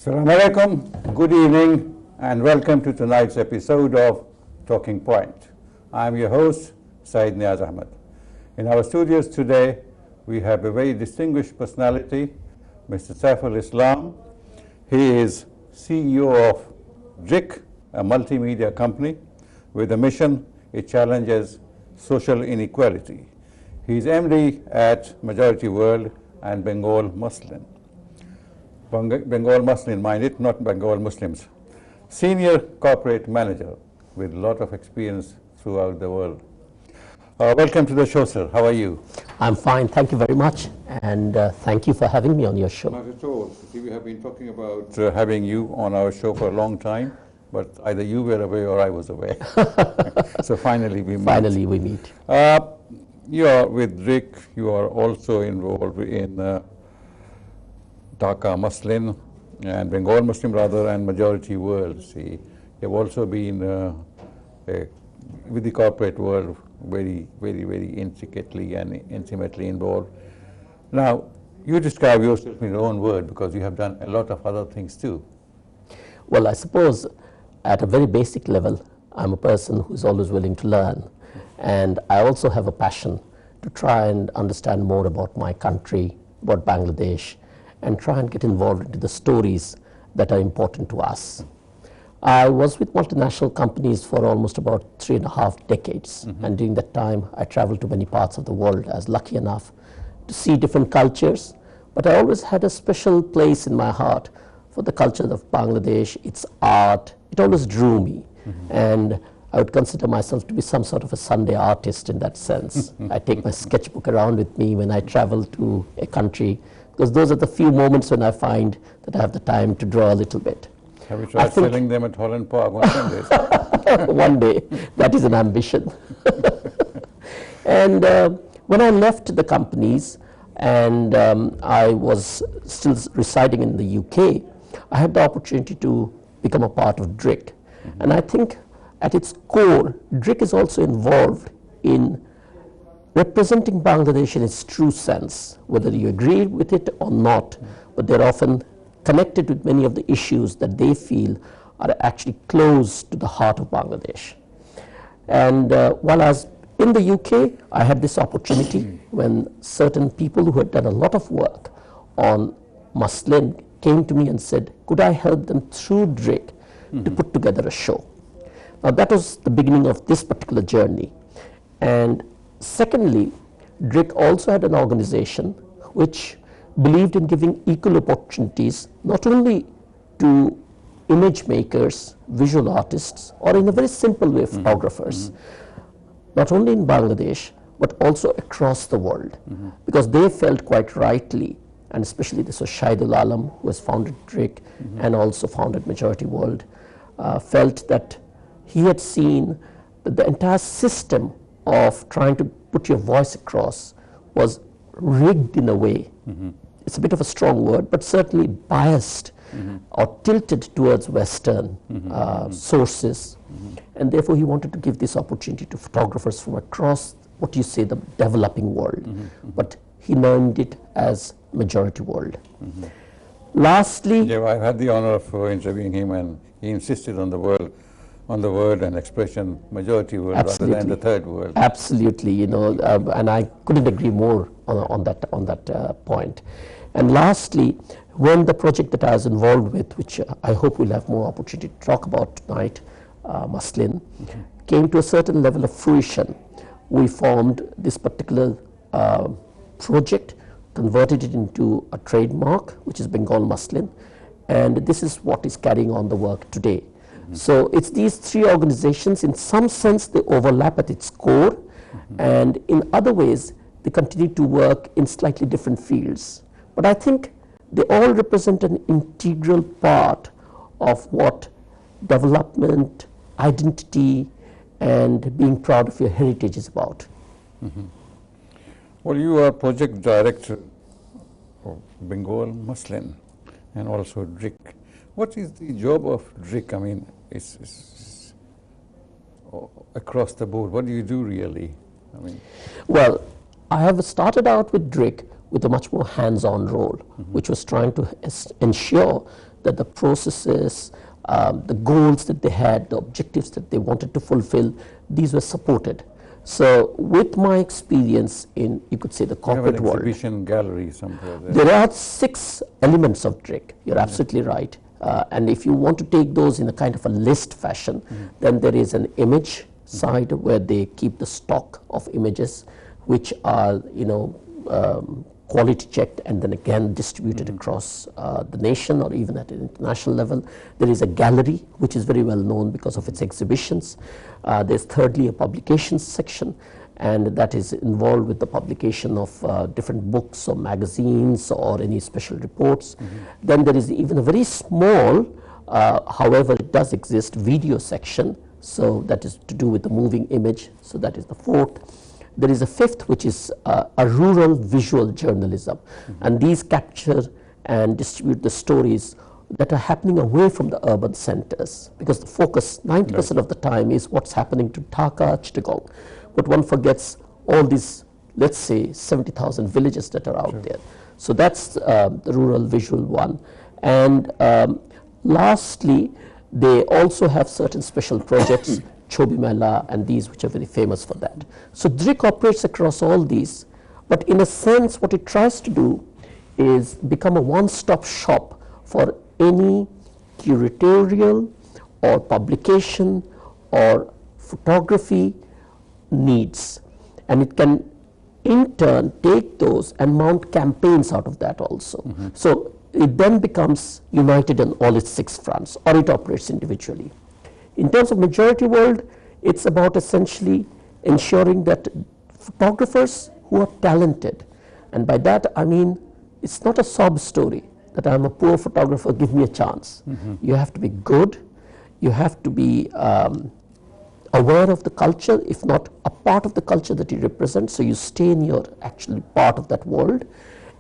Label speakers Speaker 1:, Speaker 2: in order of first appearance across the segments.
Speaker 1: Assalamu alaikum, good evening, and welcome to tonight's episode of Talking Point. I'm your host, Syed Neaz Ahmad. In our studios today, we have a very distinguished personality, Mr. Saiful Islam. He is CEO of DRIC, a multimedia company with a mission. It challenges social inequality. He's MD at Majority World and Bengal Muslim. Bengal Muslim, mind it, not Bengal Muslims. Senior corporate manager with a lot of experience throughout the world. Welcome to the show, sir. How are you?
Speaker 2: I'm fine, thank you very much, and thank you for having me on your show.
Speaker 1: Not at all. See, we have been talking about having you on our show for a long time, but either you were away or I was away. So finally we meet.
Speaker 2: Finally we meet.
Speaker 1: You are with DRIC. You are also involved in Dhaka Muslim and Bengal Muslim rather, and Majority World. See, you have also been with the corporate world very intricately and intimately involved. Now, you describe yourself in your own word because you have done a lot of other things too.
Speaker 2: Well, I suppose at a very basic level, I'm a person who's always willing to learn, and I also have a passion to try and understand more about my country, about Bangladesh, and try and get involved into the stories that are important to us. I was with multinational companies for almost about 3.5 decades, and during that time I traveled to many parts of the world. I was lucky enough to see different cultures, but I always had a special place in my heart for the culture of Bangladesh, its art. It always drew me, and I would consider myself to be some sort of a Sunday artist in that sense. I take my sketchbook around with me when I travel to a country, because those are the few moments when I find that I have the time to draw a little bit.
Speaker 1: Have you tried selling them at Holland Park on Sundays?
Speaker 2: One day, that is an ambition. And when I left the companies and I was still residing in the UK, I had the opportunity to become a part of DRIC. And I think at its core, DRIC is also involved in representing Bangladesh in its true sense, whether you agree with it or not, but they're often connected with many of the issues that they feel are actually close to the heart of Bangladesh. And while I was in the UK, I had this opportunity when certain people who had done a lot of work on Muslim came to me and said, could I help them through DRIC to put together a show? Now that was the beginning of this particular journey. And secondly, DRIC also had an organization which believed in giving equal opportunities not only to image makers, visual artists, or in a very simple way, photographers, not only in Bangladesh, but also across the world. Because they felt quite rightly, and especially this was Shahidul Alam, who has founded DRIC and also founded Majority World, felt that he had seen that the entire system of trying to put your voice across was rigged in a way. It's a bit of a strong word, but certainly biased or tilted towards Western sources. And therefore he wanted to give this opportunity to photographers from across, what you say, the developing world. But he named it as Majority World. Lastly,
Speaker 1: yeah, I've had the honor of interviewing him, and he insisted on the word and expression Majority World rather than the third world.
Speaker 2: Absolutely, you know, and I couldn't agree more on that point. And lastly, when the project that I was involved with, which I hope we'll have more opportunity to talk about tonight, Muslim, came to a certain level of fruition, we formed this particular project, converted it into a trademark, which is Bengal Muslim, and this is what is carrying on the work today. So it's these three organizations. In some sense they overlap at its core, and in other ways they continue to work in slightly different fields. But I think they all represent an integral part of what development, identity, and being proud of your heritage is about.
Speaker 1: Well, you are project director of Bengal Muslim and also DRIC. What is the job of DRIC? I mean, it's across the board. What do you do really? I mean,
Speaker 2: well, I have started out with DRIC with a much more hands-on role, which was trying to ensure that the processes, the goals that they had, the objectives that they wanted to fulfill, these were supported. So with my experience in, you could say, the corporate world.
Speaker 1: Exhibition gallery somewhere there.
Speaker 2: There are 6 elements of DRIC. You're absolutely right. And if you want to take those in a kind of a list fashion, then there is an image side where they keep the stock of images, which are, quality checked and then again distributed across the nation or even at an international level. There is a gallery, which is very well known because of its exhibitions. There's thirdly a publications section, and that is involved with the publication of different books or magazines or any special reports. Then there is even a very small, however it does exist, video section. So that is to do with the moving image. So that is the 4th. There is a 5th, which is a rural visual journalism. And these capture and distribute the stories that are happening away from the urban centers, because the focus 90% of the time is what's happening to Dhaka, Chittagong. But one forgets all these, let's say, 70,000 villages that are out there. So that's the rural visual one. And lastly, they also have certain special projects, Chobi Mela and these, which are very famous for that. So DRIC operates across all these, but in a sense what it tries to do is become a one-stop shop for any curatorial or publication or photography needs, and it can in turn take those and mount campaigns out of that also. So it then becomes united on all its 6 fronts, or it operates individually. In terms of majority world, it's about essentially ensuring that photographers who are talented, and by that I mean it's not a sob story that I'm a poor photographer, give me a chance. You have to be good, you have to be aware of the culture, if not a part of the culture that you represent, so you stay in your actual part of that world.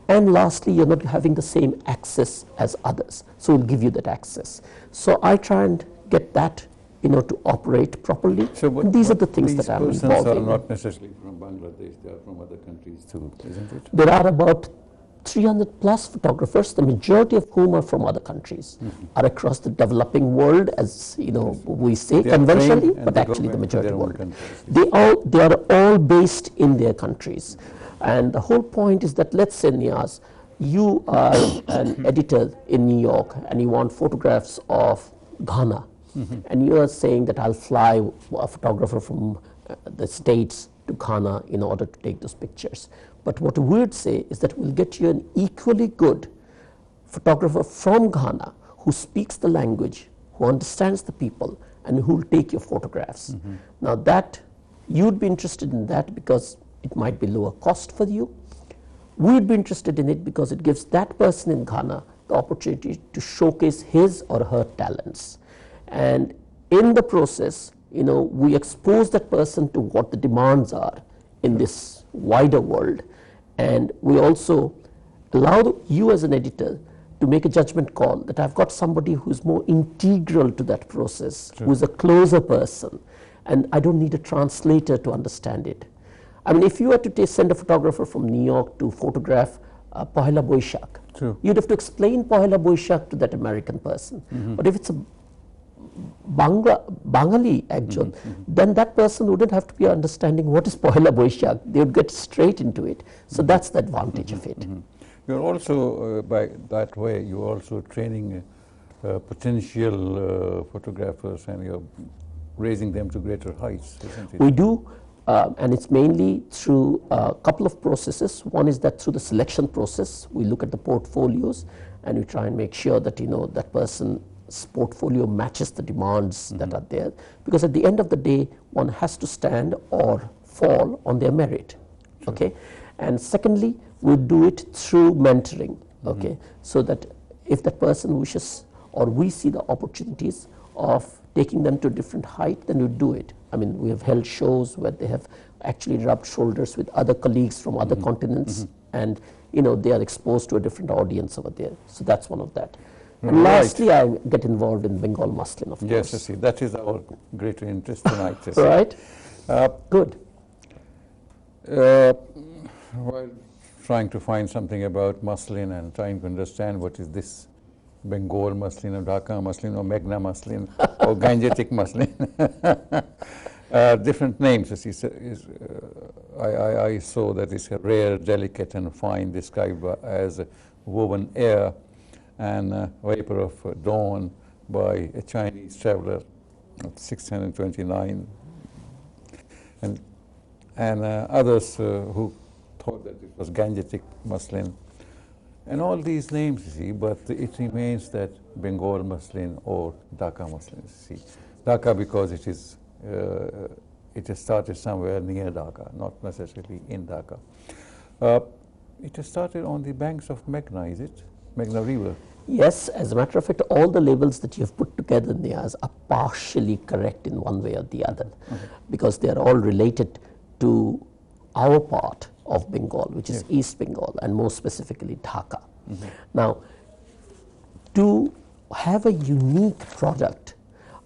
Speaker 2: And lastly, you're not having the same access as others, so we'll give you that access. So I try and get that to operate properly.
Speaker 1: So
Speaker 2: these are the things that I'm involved in.
Speaker 1: These persons are not necessarily from Bangladesh, they are from other countries too, isn't it?
Speaker 2: There are about 300 plus photographers, the majority of whom are from other countries, are across the developing world, as we say conventionally, but actually the majority world. They are all based in their countries. And the whole point is that, let's say, Neaz, you are an editor in New York and you want photographs of Ghana. And you are saying that I'll fly a photographer from the States to Ghana in order to take those pictures. But what we would say is that we'll get you an equally good photographer from Ghana who speaks the language, who understands the people, and who will take your photographs. Now that, you'd be interested in that because it might be lower cost for you. We'd be interested in it because it gives that person in Ghana the opportunity to showcase his or her talents. And in the process, we expose that person to what the demands are in this wider world. And we also allow you as an editor to make a judgment call that I've got somebody who's more integral to that process, who's a closer person, and I don't need a translator to understand it. I mean, if you were to send a photographer from New York to photograph Pohela Boishakh, you'd have to explain Pohela Boishakh to that American person. But if it's a Bengali actual, then that person wouldn't have to be understanding what is Pohela Boishakh. They would get straight into it. So that's the advantage of it.
Speaker 1: You're also, by that way, you're also training potential photographers, and you're raising them to greater heights, isn't it?
Speaker 2: We do, and it's mainly through a couple of processes. One is that through the selection process, we look at the portfolios and we try and make sure that that person's portfolio matches the demands that are there, because at the end of the day one has to stand or fall on their merit. Okay, and secondly, we do it through mentoring. Okay, so that if that person wishes or we see the opportunities of taking them to a different height, then we do it. I mean, we have held shows where they have actually rubbed shoulders with other colleagues from other continents, and they are exposed to a different audience over there. So that's one of that. And lastly, I get involved in Bengal muslin, of course.
Speaker 1: Yes, I see. That is our greater interest tonight.
Speaker 2: Right. Good.
Speaker 1: While trying to find something about muslin and trying to understand what is this Bengal muslin or Dhaka muslin or Meghna muslin or Gangetic muslin. Different names. I saw that it's a rare, delicate and fine, described as woven air and vapor of dawn by a Chinese traveler of 629, and others who thought that it was Gangetic muslin. And all these names, you see, but it remains that Bengal muslin or Dhaka muslin, you see. Dhaka because it has started somewhere near Dhaka, not necessarily in Dhaka. It has started on the banks of Meghna, is it? Meghna River.
Speaker 2: Yes, as a matter of fact, all the labels that you have put together, Neaz, are partially correct in one way or the other, because they are all related to our part of Bengal, which is East Bengal, and more specifically Dhaka. Now, to have a unique product,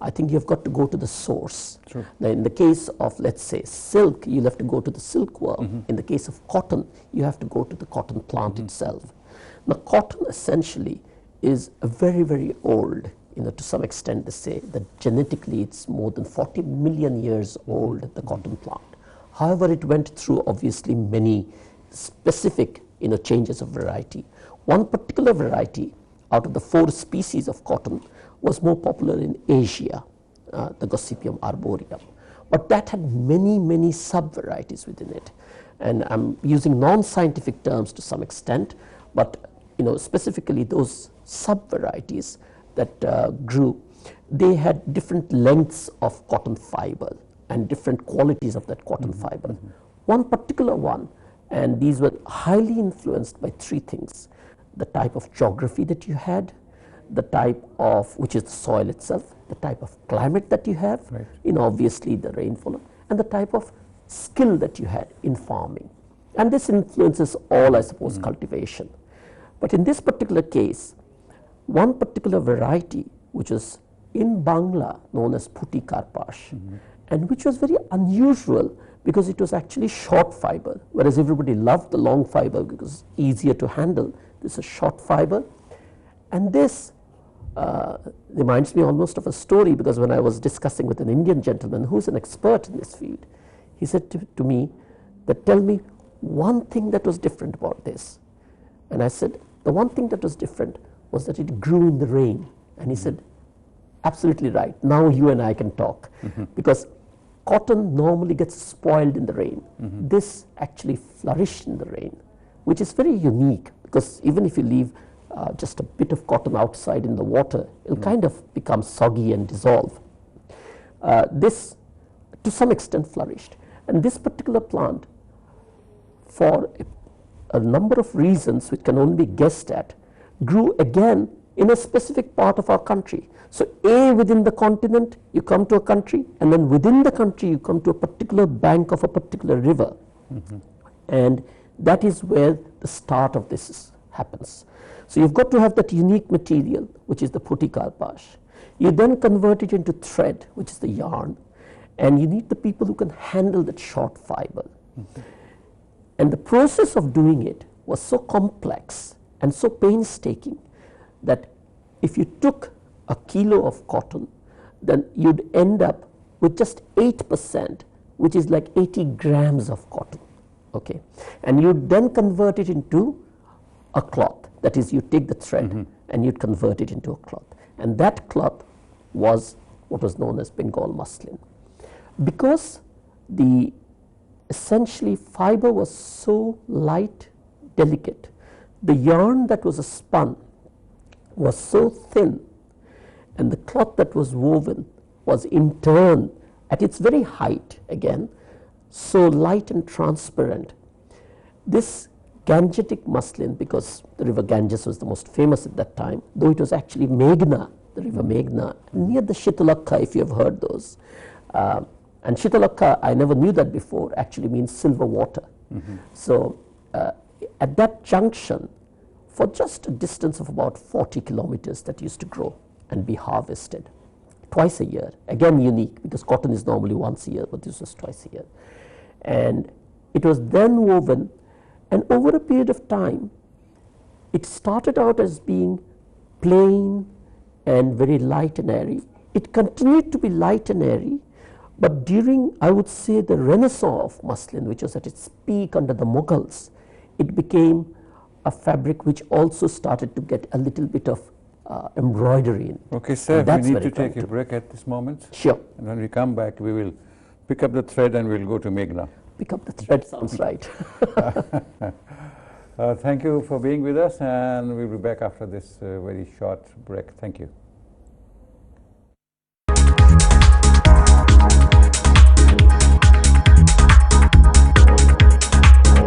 Speaker 2: I think you've got to go to the source.
Speaker 1: True.
Speaker 2: Now, in the case of, let's say, silk, you'll have to go to the silkworm. In the case of cotton, you have to go to the cotton plant itself. Now, cotton essentially is very, very old. To some extent, they say that genetically it's more than 40 million years old, the cotton plant. However, it went through obviously many specific changes of variety. One particular variety out of the 4 species of cotton was more popular in Asia, the Gossypium arboreum. But that had many, many sub-varieties within it. And I'm using non-scientific terms to some extent, but specifically those sub-varieties that grew, they had different lengths of cotton fiber and different qualities of that cotton fiber. One particular one, and these were highly influenced by 3 things: the type of geography that you had, the type of, which is the soil itself, the type of climate that you have, obviously the rainfall, and the type of skill that you had in farming. And this influences all, I suppose, cultivation. But in this particular case, one particular variety, which was in Bangla known as Puti Karpash, and which was very unusual because it was actually short fiber, whereas everybody loved the long fiber because it's easier to handle. This is short fiber. And this reminds me almost of a story, because when I was discussing with an Indian gentleman who's an expert in this field, he said to me that, tell me one thing that was different about this. And I said, the one thing that was different was that it grew in the rain. And he said, absolutely right. Now you and I can talk, because cotton normally gets spoiled in the rain. This actually flourished in the rain, which is very unique, because even if you leave just a bit of cotton outside in the water, it'll kind of become soggy and dissolve. This, to some extent, flourished. And this particular plant, for a number of reasons which can only be guessed at, grew again in a specific part of our country. So within the continent, you come to a country, and then within the country, you come to a particular bank of a particular river. And that is where the start of this happens. So you've got to have that unique material, which is the Puti Karpash. You then convert it into thread, which is the yarn, and you need the people who can handle that short fiber. And the process of doing it was so complex and so painstaking that if you took a kilo of cotton, then you'd end up with just 8%, which is like 80 grams of cotton. Okay, and you'd then convert it into a cloth. That is, you take the thread and you'd convert it into a cloth. And that cloth was what was known as Bengal muslin. Because the essentially fiber was so light, delicate, the yarn that was spun was so thin, and the cloth that was woven was in turn at its very height again so light and transparent. This Gangetic muslin, because the river Ganges was the most famous at that time, though it was actually Meghna, the river Meghna, near the Shitalakha, if you have heard those. And Shitalakha, I never knew that before, actually means silver water. So at that junction, for just a distance of about 40 kilometers, that used to grow and be harvested twice a year. Again unique, because cotton is normally once a year, but this was twice a year. And it was then woven, and over a period of time, it started out as being plain and very light and airy. It continued to be light and airy, but during, I would say, the renaissance of muslin, which was at its peak under the Mughals, it became a fabric which also started to get a little bit of embroidery in it.
Speaker 1: Okay, sir, we need to take a break at this moment.
Speaker 2: Sure.
Speaker 1: And when we come back, we will pick up the thread and we'll go to Meghna.
Speaker 2: Pick up the thread sounds right.
Speaker 1: Thank you for being with us, and we'll be back after this very short break. Thank you.